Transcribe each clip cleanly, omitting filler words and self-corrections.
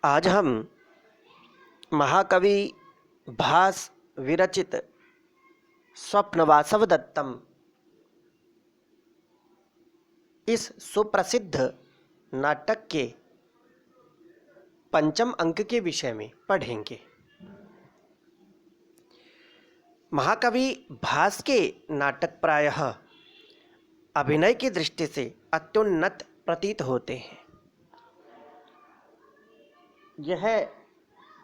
आज हम महाकवि भास विरचित स्वप्न वासव दत्तम इस सुप्रसिद्ध नाटक के पंचम अंक के विषय में पढ़ेंगे। महाकवि भास के नाटक प्रायः अभिनय की दृष्टि से अत्युन्नत प्रतीत होते हैं। यह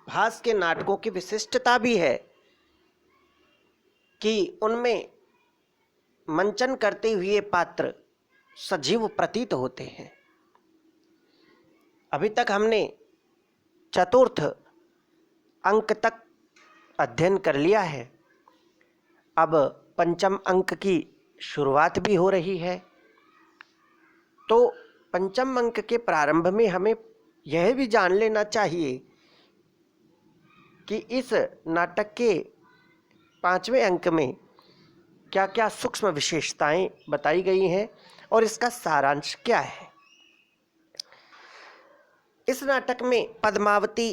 भास के नाटकों की विशिष्टता भी है कि उनमें मंचन करते हुए पात्र सजीव प्रतीत होते हैं। अभी तक हमने चतुर्थ अंक तक अध्ययन कर लिया है। अब पंचम अंक की शुरुआत भी हो रही है। तो पंचम अंक के प्रारंभ में हमें यह भी जान लेना चाहिए कि इस नाटक के पांचवें अंक में क्या क्या सूक्ष्म विशेषताएं बताई गई हैं और इसका सारांश क्या है। इस नाटक में पद्मावती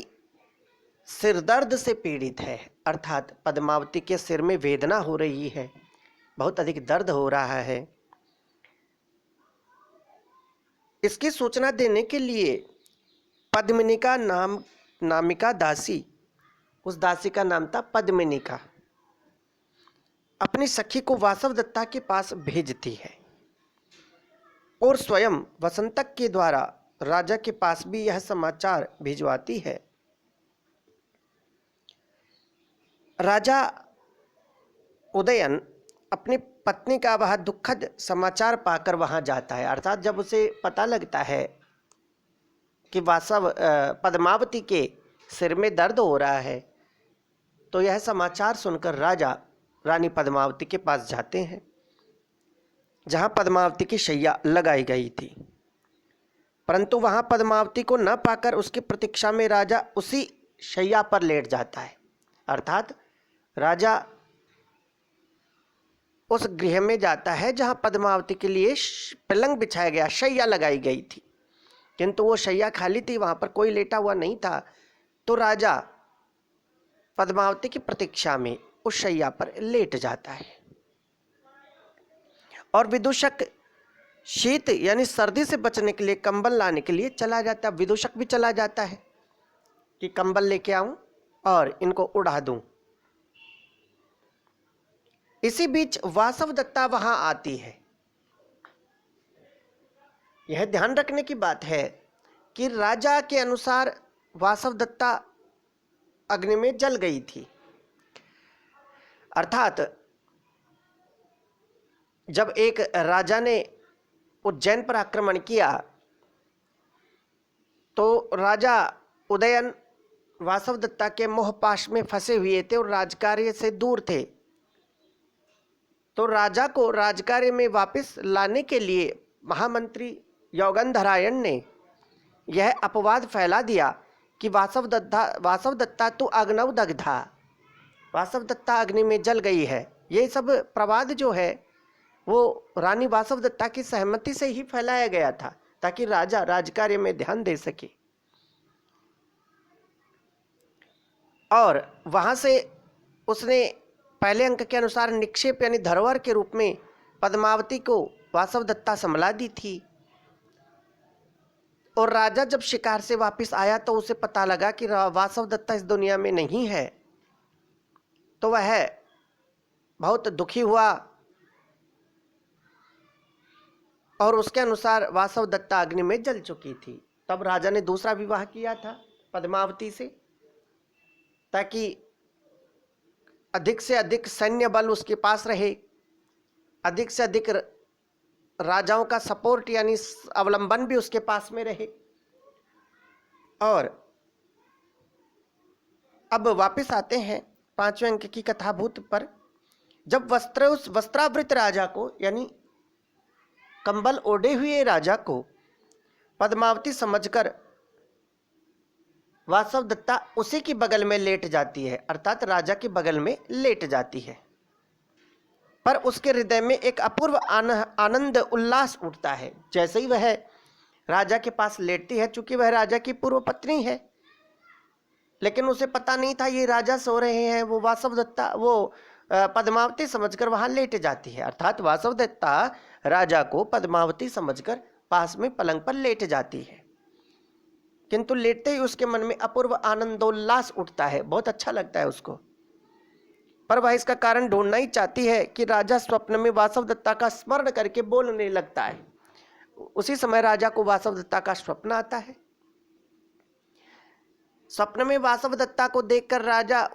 सिरदर्द से पीड़ित है, अर्थात पद्मावती के सिर में वेदना हो रही है, बहुत अधिक दर्द हो रहा है। इसकी सूचना देने के लिए पद्मिनिका नामिका दासी, उस दासी का नाम था पद्मिनिका, अपनी सखी को वासव दत्ता के पास भेजती है और स्वयं वसंतक के द्वारा राजा के पास भी यह समाचार भिजवाती है। राजा उदयन अपनी पत्नी का वह दुखद समाचार पाकर वहां जाता है, अर्थात जब उसे पता लगता है कि पद्मावती के सिर में दर्द हो रहा है, तो यह समाचार सुनकर राजा रानी पद्मावती के पास जाते हैं, जहां पद्मावती की शैया लगाई गई थी। परंतु वहां पद्मावती को न पाकर उसकी प्रतीक्षा में राजा उसी शैया पर लेट जाता है, अर्थात राजा उस गृह में जाता है जहां पद्मावती के लिए पलंग बिछाया गया, शैया लगाई गई थी, किंतु वो शैया खाली थी, वहां पर कोई लेटा हुआ नहीं था। तो राजा पद्मावती की प्रतीक्षा में उस शैया पर लेट जाता है और विदूषक शीत यानी सर्दी से बचने के लिए कंबल लाने के लिए चला जाता है। विदूषक भी चला जाता है कि कंबल लेके आऊं और इनको उड़ा दूं। इसी बीच वासव दत्ता वहां आती है। यह ध्यान रखने की बात है कि राजा के अनुसार वासव दत्ता अग्नि में जल गई थी, अर्थात जब एक राजा ने उज्जैन पर आक्रमण किया तो राजा उदयन वासव दत्ता के मोहपाश में फंसे हुए थे और राजकार्य से दूर थे। तो राजा को राजकार्य में वापस लाने के लिए महामंत्री योगंधरायण ने यह अपवाद फैला दिया कि वासव दत्ता तो अग्नौ दग्धा, वासव दत्ता अग्नि में जल गई है। ये सब प्रवाद जो है वो रानी वासव दत्ता की सहमति से ही फैलाया गया था, ताकि राजा राजकार्य में ध्यान दे सके। और वहां से उसने पहले अंक के अनुसार निक्षेप यानी धरोहर के रूप में पद्मावती को वासव दत्ता संभला दी थी। और राजा जब शिकार से वापस आया तो उसे पता लगा कि वासव दत्ता इस दुनिया में नहीं है, तो वह बहुत दुखी हुआ और उसके अनुसार वासव दत्ता अग्नि में जल चुकी थी। तब राजा ने दूसरा विवाह किया था पद्मावती से, ताकि अधिक से अधिक सैन्य बल उसके पास रहे, अधिक से अधिक राजाओं का सपोर्ट यानी अवलंबन भी उसके पास में रहे। और अब वापस आते हैं पांचवें अंक की कथाभूत पर। जब उस वस्त्रावृत राजा को यानी कंबल ओढ़े हुए राजा को पद्मावती समझकर वासव दत्ता उसी की बगल में लेट जाती है, अर्थात राजा के बगल में लेट जाती है। पर उसके हृदय में एक अपूर्व आनंद उल्लास उठता है। जैसे ही वह राजा के पास लेटती है, चूंकि वह राजा की पूर्व पत्नी है, लेकिन उसे पता नहीं था ये राजा सो रहे हैं। वो वासवदत्ता वो पद्मावती समझकर वहां लेट जाती है, अर्थात वासवदत्ता राजा को पद्मावती समझकर पास में पलंग पर लेट जाती है। किंतु लेटते ही उसके मन में अपूर्व आनंदोल्लास उठता है, बहुत अच्छा लगता है उसको, पर वह इसका कारण ढूंढना ही चाहती है कि राजा स्वप्न में वासवदत्ता का स्मरण करके बोलने लगता है। उसी समय राजा को वासवदत्ता का स्वप्न आता है। स्वप्न में वासवदत्ता को देखकर राजा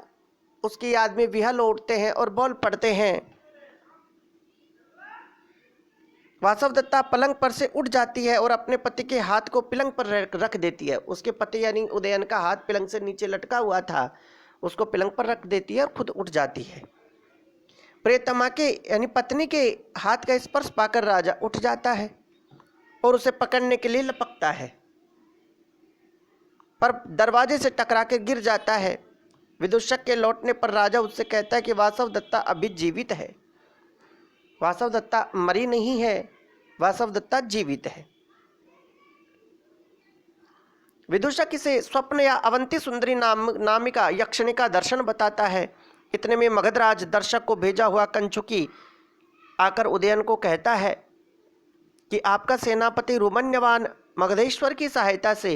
उसकी याद में विहल उठते हैं और बोल पड़ते हैं। वासवदत्ता पलंग पर से उठ जाती है और अपने पति के हाथ को पलंग पर रख देती है। उसके पति यानी उदयन का हाथ पलंग से नीचे लटका हुआ था, उसको पलंग पर रख देती है और खुद उठ जाती है। प्रियतमा के यानी पत्नी के हाथ का स्पर्श पाकर राजा उठ जाता है और उसे पकड़ने के लिए लपकता है, पर दरवाजे से टकरा के गिर जाता है। विदूषक के लौटने पर राजा उससे कहता है कि वासवदत्ता अभी जीवित है, वासवदत्ता मरी नहीं है, वासवदत्ता जीवित है। विदूषक इसे स्वप्न या अवंती सुंदरी नामिका यक्षिणी का दर्शन बताता है। इतने में मगधराज दर्शक को भेजा हुआ कंचुकी आकर उदयन को कहता है कि आपका सेनापति रुमन्यवान मगधेश्वर की सहायता से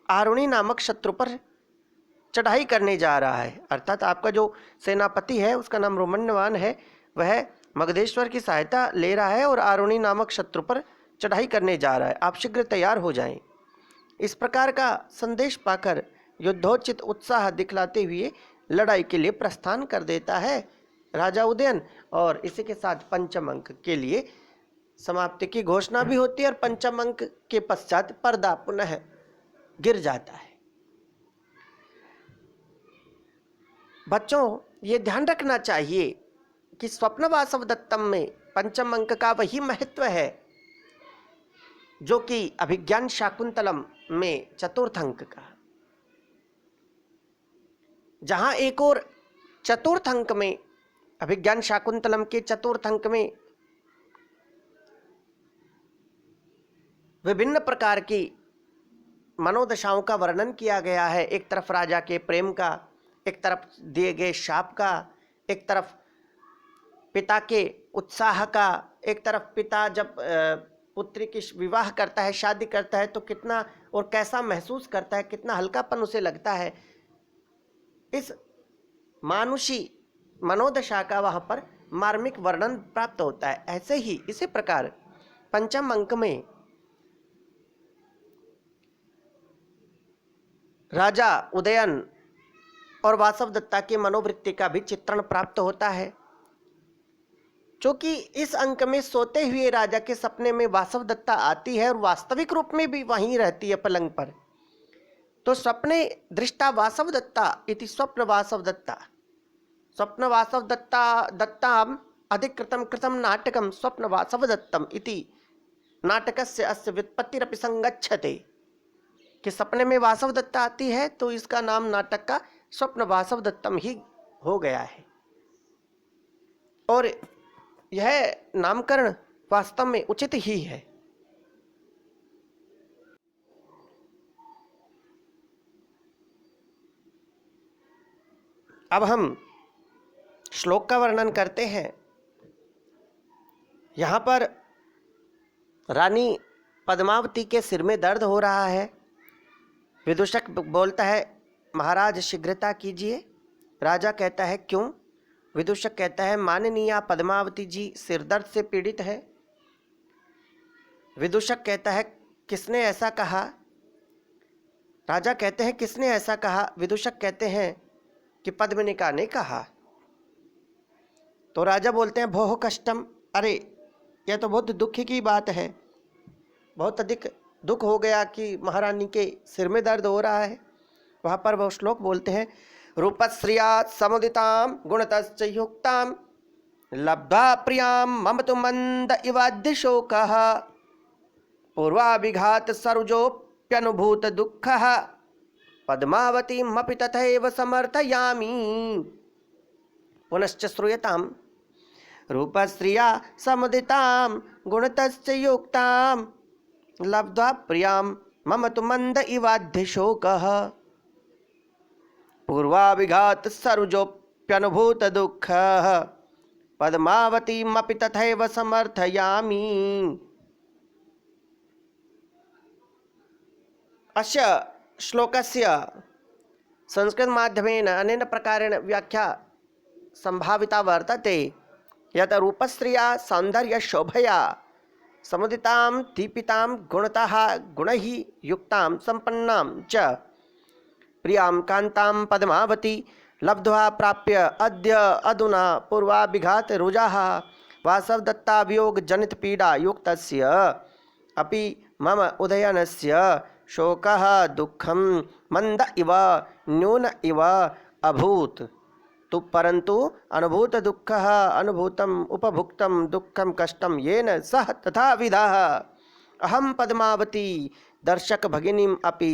आरुणी नामक शत्रु पर चढ़ाई करने जा रहा है। अर्थात आपका जो सेनापति है उसका नाम रुमन्यवान है, वह मगधेश्वर की सहायता ले रहा है और आरुणी नामक शत्रु पर चढ़ाई करने जा रहा है, आप शीघ्र तैयार हो जाएं। इस प्रकार का संदेश पाकर युद्धोचित उत्साह दिखलाते हुए लड़ाई के लिए प्रस्थान कर देता है राजा उदयन, और इसी के साथ पंचम अंक के लिए समाप्ति की घोषणा भी होती है और पंचम अंक के पश्चात पर्दा पुनः गिर जाता है। बच्चों, ये ध्यान रखना चाहिए कि स्वप्न वासवदत्तम में पंचम अंक का वही महत्व है जो कि अभिज्ञान शाकुंतलम में चतुर्थ अंक का। जहां एक और चतुर्थ अंक में, अभिज्ञान शाकुंतलम के चतुर्थ अंक में विभिन्न प्रकार की मनोदशाओं का वर्णन किया गया है। एक तरफ राजा के प्रेम का, एक तरफ दिए गए शाप का, एक तरफ पिता के उत्साह का, एक तरफ पिता जब पुत्री की विवाह करता है, शादी करता है तो कितना और कैसा महसूस करता है, कितना हल्कापन उसे लगता है, इस मानुषी मनोदशा का वहाँ पर मार्मिक वर्णन प्राप्त होता है। ऐसे ही इसी प्रकार पंचम अंक में राजा उदयन और वासवदत्ता की मनोवृत्ति का भी चित्रण प्राप्त होता है। क्योंकि इस अंक में सोते हुए राजा के सपने में वासवदत्ता आती है और वास्तविक रूप में भी वहीं रहती है पलंग पर, तो स्वप्ने दृष्टा वासवदत्ता इति स्वप्न वासवदत्ता, स्वप्न वासवदत्ता दत्ताम अधिकृतं कृतं नाटकम स्वप्न वासवदत्तम इति नाटकस्य अस्य व्युत्पत्तिरपि संगच्छते, कि सपने में वासवदत्ता आती है तो इसका नाम नाटक का स्वप्न वासवदत्तम ही हो गया है। और यह नामकरण वास्तव में उचित ही है। अब हम श्लोक का वर्णन करते हैं। यहाँ पर रानी पद्मावती के सिर में दर्द हो रहा है। विदूषक बोलता है महाराज शीघ्रता कीजिए। राजा कहता है क्यों? विदूषक कहता है माननीय पद्मावती जी सिर दर्द से पीड़ित है। विदूषक कहता है किसने ऐसा कहा? राजा कहते हैं किसने ऐसा कहा? विदूषक कहते हैं कि पद्मनिका ने कहा। तो राजा बोलते हैं भोह कष्टम, अरे यह तो बहुत दुख की बात है, बहुत अधिक दुख हो गया कि महारानी के सिर में दर्द हो रहा है। वहाँ पर वह श्लोक बोलते हैं रूपश्रिया समुदिताम गुणतश्च युक्ताम लब्ध्वा प्रियाम मम तु मंद इवाद्य शोकः पूर्वाभिघात सरुजोप्यनुभूत दुःखः पद्मावतीमपि तथैव समर्थयामि। पुनश्च श्रूयताम रूपश्रिया समुदिताम गुणतश्च युक्ताम लब्ध्वा प्रियाम मम तु मंद इवाद्य शोकः। पूर्वाभिघात सरुजोप्यनुभूत दुःखः पद्मावतीमपि तथैव समर्थयामि। अस्य श्लोकस्य संस्कृतमाध्यमेन अनेन प्रकारेण व्याख्या संभाविता वर्तते यत् रूपश्रिया सौन्दर्यशोभया समुदितां दीपितां गुणतः गुणैः युक्तां सम्पन्नां च प्रियां कान्तां पद्मावती लब्ध्वा प्राप्य अद्य अधुना पूर्वाभिघात रुजाः वासवदत्ता वियोग जनित पीडा युक्तस्य अपि मम उदयनस्य शोकः दुःखं मंद इव न्यून इव अभूत तु परंतु अनुभूत दुःखः अनुभूतम् उपभुक्तं दुःखं कष्टं येन सह तथा विधः अहं पद्मावती दर्शक भगिनीम् अपि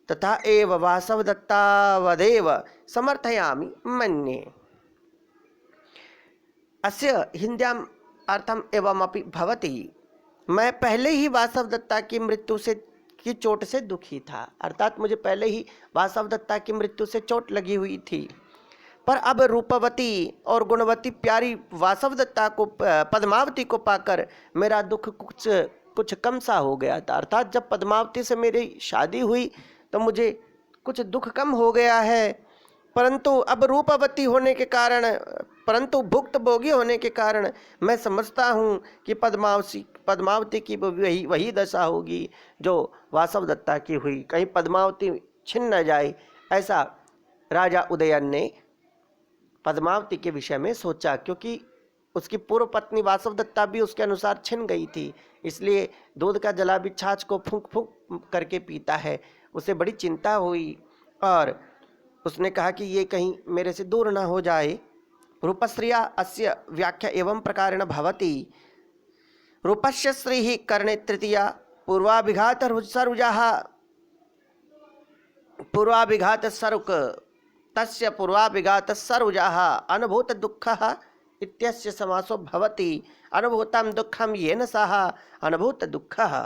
तथा एव वासवदत्तावदेव समर्थयामि मन्ये। अस्य हिन्द्याम् अर्थम एवमपि भवति। मैं पहले ही वासवदत्ता की मृत्यु से की चोट से दुखी था, अर्थात मुझे पहले ही वासवदत्ता की मृत्यु से चोट लगी हुई थी, पर अब रूपवती और गुणवती प्यारी वासवदत्ता को पद्मावती को पाकर मेरा दुख कुछ कम सा हो गया था। अर्थात जब पद्मावती से मेरी शादी हुई तो मुझे कुछ दुख कम हो गया है, परंतु अब रूपवती होने के कारण, परंतु भुक्त भोगी होने के कारण मैं समझता हूँ कि पद्मावती की वही दशा होगी जो वासवदत्ता की हुई। कहीं पद्मावती छिन न जाए, ऐसा राजा उदयन ने पद्मावती के विषय में सोचा, क्योंकि उसकी पूर्व पत्नी वासवदत्ता भी उसके अनुसार छिन गई थी, इसलिए दूध का जला भी छाछ को फूंक फूंक करके पीता है। उसे बड़ी चिंता हुई और उसने कहा कि ये कहीं मेरे से दूर ना हो जाए। रूपश्रिया अस्य व्याख्या एवं प्रकारेण भवति। रूपस्य श्रीः कर्णे तृतीया पूर्वाभिघात सरुजाः पूर्वाभिघात सरुक तस्य पूर्वाभिघात सरुजाः अनुभूत दुःखः इत्यस्य समासो भवति। अनुभूतं दुःखं येन सह अनुभूत दुःखः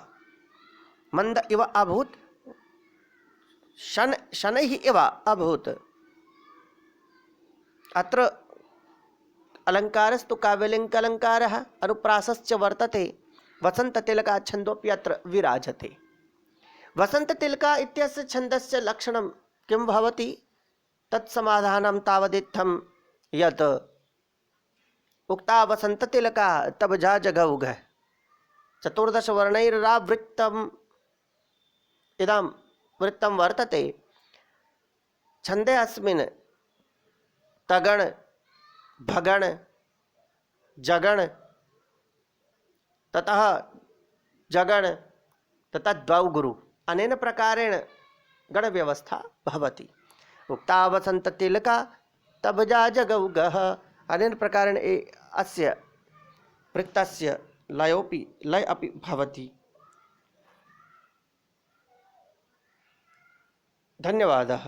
मंद इव अभूत शनैः इव अभूत। अत्र अलङ्कारस्तु काव्यलिङ्ग अलङ्कारः अनुप्रासश्च वर्तते। वसन्ततिलका छन्दोऽपि अत्र विराजते। वसन्ततिलका इत्यस्य छन्दस्य लक्षणं किं भवति? तत्समाधानं तावदित्थं यत् उक्ता वसन्ततिलका तब जा जगौघ 14 वर्णैरावृत्तम् इदं वृत्तं वर्तते। छन्दे अस्मिन् तगण भगण जगण ततः जगण ततः द्वौ गुरु अनेन प्रकारेण गण व्यवस्था भवति। उक्ता वसन्ततिलका तब जा जगौघः अनेन प्रकारेण अस्य वृत्तस्य लय अपि भवति। धन्यवादः।